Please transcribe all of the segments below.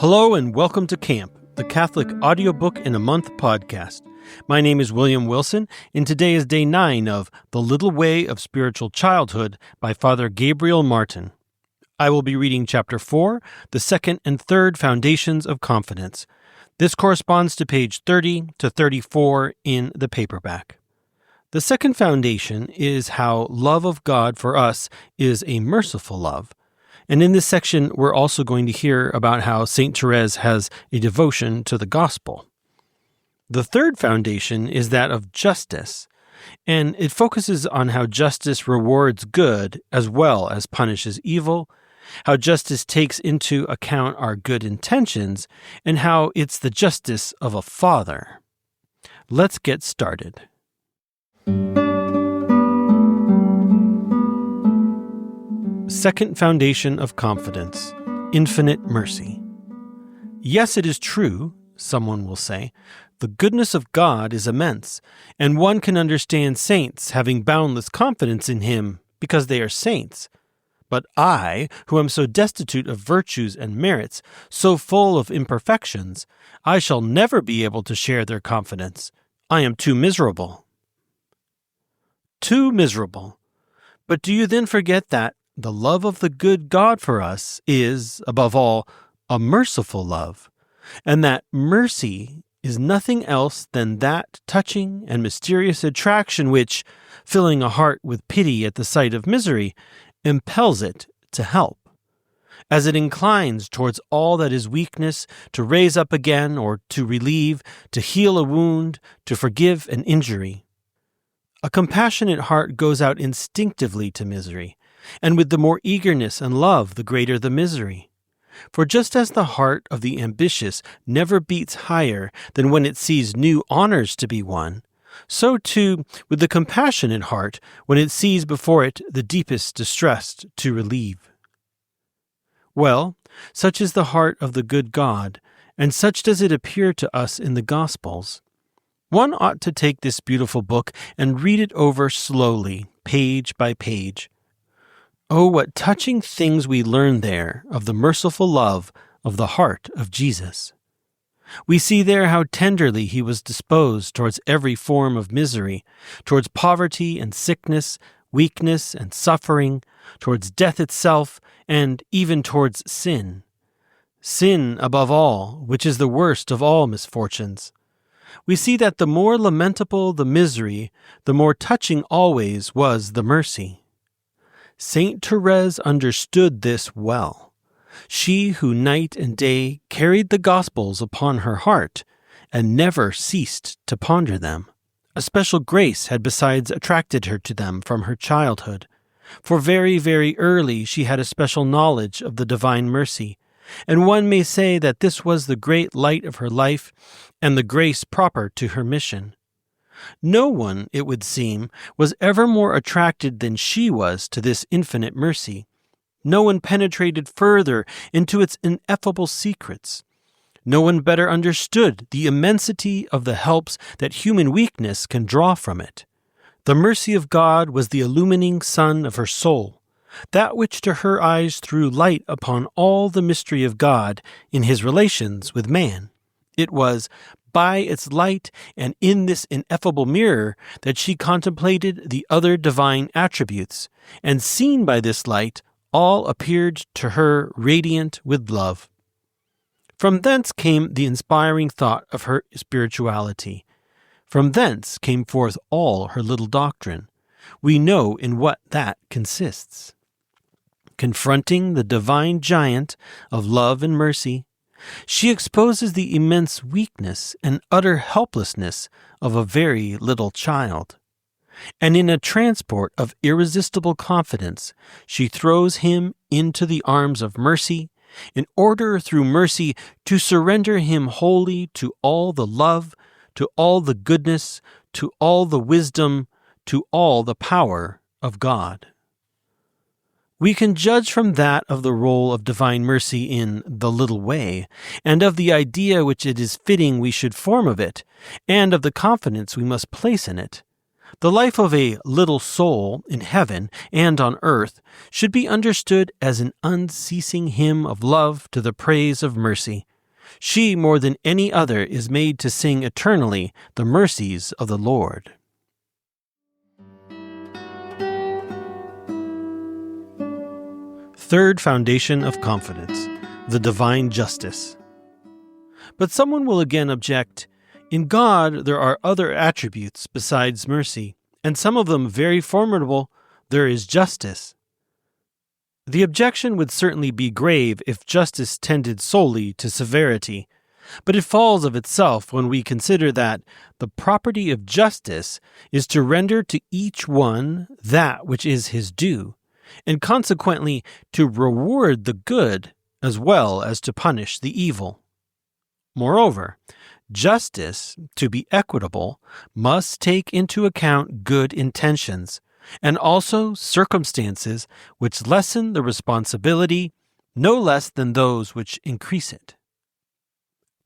Hello and welcome to Camp, the Catholic Audiobook in a Month podcast. My name is William Wilson, and today is day 9 of The Little Way of Spiritual Childhood by Father Gabriel Martin. I will be reading Chapter 4, the second and third foundations of confidence. This corresponds to page 30 to 34 in the paperback. The second foundation is how love of God for us is a merciful love. And in this section, we're also going to hear about how St. Therese has a devotion to the gospel. The third foundation is that of justice, and it focuses on how justice rewards good as well as punishes evil, how justice takes into account our good intentions, and how it's the justice of a father. Let's get started. Second foundation of confidence, infinite mercy. Yes, it is true, someone will say, the goodness of God is immense, and one can understand saints having boundless confidence in him because they are saints. But I, who am so destitute of virtues and merits, so full of imperfections, I shall never be able to share their confidence. I am too miserable. Too miserable. But do you then forget that the love of the good God for us is, above all, a merciful love, and that mercy is nothing else than that touching and mysterious attraction which, filling a heart with pity at the sight of misery, impels it to help, as it inclines towards all that is weakness to raise up again or to relieve, to heal a wound, to forgive an injury. A compassionate heart goes out instinctively to misery, and with the more eagerness and love, the greater the misery. For just as the heart of the ambitious never beats higher than when it sees new honors to be won, so too with the compassionate heart when it sees before it the deepest distress to relieve. Well, such is the heart of the good God, and such does it appear to us in the Gospels. One ought to take this beautiful book and read it over slowly, page by page. Oh, what touching things we learn there of the merciful love of the heart of Jesus. We see there how tenderly he was disposed towards every form of misery, towards poverty and sickness, weakness and suffering, towards death itself, and even towards sin. Sin, above all, which is the worst of all misfortunes. We see that the more lamentable the misery, the more touching always was the mercy. Saint Therese understood this well. She who night and day carried the Gospels upon her heart and never ceased to ponder them. A special grace had besides attracted her to them from her childhood, for very, very early she had a special knowledge of the divine mercy, and one may say that this was the great light of her life and the grace proper to her mission. No one, it would seem, was ever more attracted than she was to this infinite mercy. No one penetrated further into its ineffable secrets. No one better understood the immensity of the helps that human weakness can draw from it. The mercy of God was the illumining sun of her soul, that which to her eyes threw light upon all the mystery of God in his relations with man. It was by its light and in this ineffable mirror that she contemplated the other divine attributes, and seen by this light, all appeared to her radiant with love. From thence came the inspiring thought of her spirituality. From thence came forth all her little doctrine. We know in what that consists. Confronting the divine giant of love and mercy, she exposes the immense weakness and utter helplessness of a very little child. And in a transport of irresistible confidence, she throws him into the arms of mercy, in order through mercy to surrender him wholly to all the love, to all the goodness, to all the wisdom, to all the power of God. We can judge from that of the role of divine mercy in The Little Way, and of the idea which it is fitting we should form of it, and of the confidence we must place in it. The life of a little soul in heaven and on earth should be understood as an unceasing hymn of love to the praise of mercy, She, more than any other, is made to sing eternally the mercies of the Lord. Third foundation of confidence, the divine justice. But someone will again object, in God there are other attributes besides mercy, and some of them very formidable. There is justice. The objection would certainly be grave if justice tended solely to severity, but it falls of itself when we consider that the property of justice is to render to each one that which is his due, and consequently to reward the good as well as to punish the evil. Moreover, justice, to be equitable, must take into account good intentions, and also circumstances which lessen the responsibility no less than those which increase it.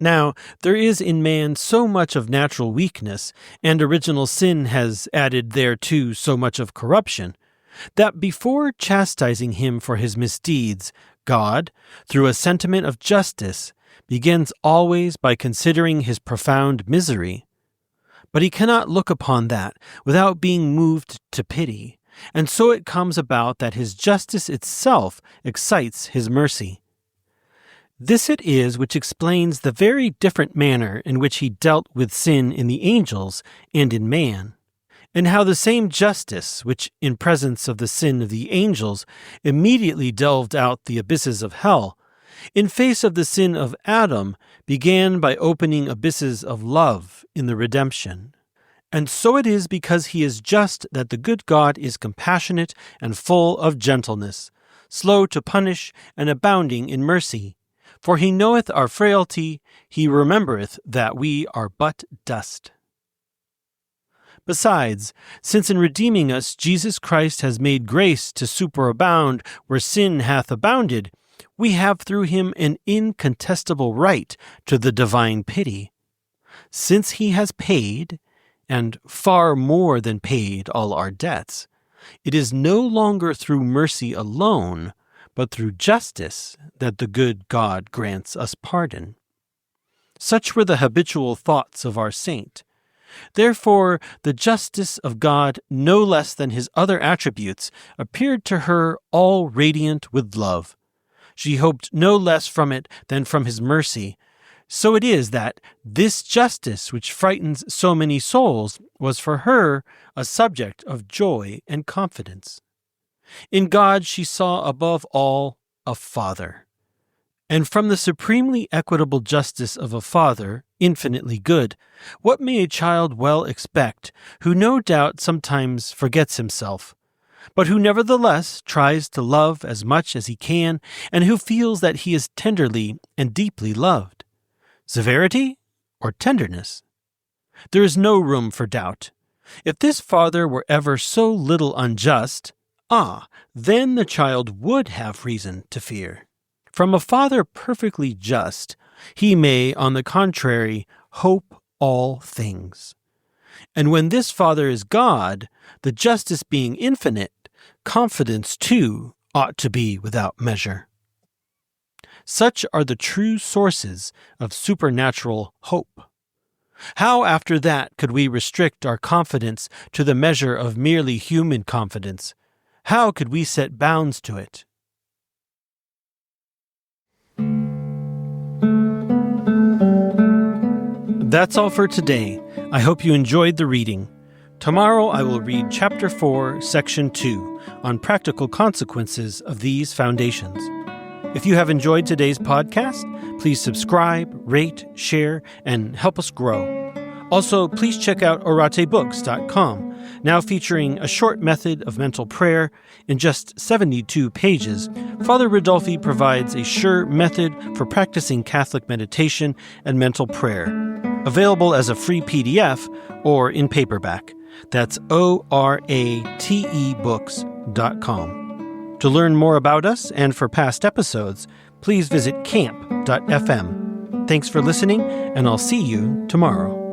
Now, there is in man so much of natural weakness, and original sin has added thereto so much of corruption, that before chastising him for his misdeeds, God, through a sentiment of justice, begins always by considering his profound misery. But he cannot look upon that without being moved to pity, and so it comes about that his justice itself excites his mercy. This it is which explains the very different manner in which he dealt with sin in the angels and in man, and how the same justice which, in presence of the sin of the angels, immediately delved out the abysses of hell, in face of the sin of Adam, began by opening abysses of love in the redemption. And so it is because he is just that the good God is compassionate and full of gentleness, slow to punish and abounding in mercy. For he knoweth our frailty, he remembereth that we are but dust. Besides, since in redeeming us Jesus Christ has made grace to superabound where sin hath abounded, we have through him an incontestable right to the divine pity. Since he has paid, and far more than paid, all our debts, it is no longer through mercy alone, but through justice that the good God grants us pardon. Such were the habitual thoughts of our saint. Therefore, the justice of God, no less than his other attributes, appeared to her all radiant with love. She hoped no less from it than from his mercy. So it is that this justice which frightens so many souls was for her a subject of joy and confidence. In God she saw above all a Father. And from the supremely equitable justice of a Father, infinitely good, what may a child well expect, who no doubt sometimes forgets himself, but who nevertheless tries to love as much as he can, and who feels that he is tenderly and deeply loved? Severity or tenderness? There is no room for doubt. If this Father were ever so little unjust, then the child would have reason to fear. From a Father perfectly just, he may, on the contrary, hope all things. And when this Father is God, the justice being infinite, confidence, too, ought to be without measure. Such are the true sources of supernatural hope. How after that could we restrict our confidence to the measure of merely human confidence? How could we set bounds to it? That's all for today. I hope you enjoyed the reading. Tomorrow I will read Chapter 4, Section 2, on practical consequences of these foundations. If you have enjoyed today's podcast, please subscribe, rate, share, and help us grow. Also, please check out oratebooks.com, now featuring a short method of mental prayer in just 72 pages. Father Ridolfi provides a sure method for practicing Catholic meditation and mental prayer, available as a free PDF or in paperback. That's oratebooks.com. To learn more about us and for past episodes, please visit camp.fm. Thanks for listening, and I'll see you tomorrow.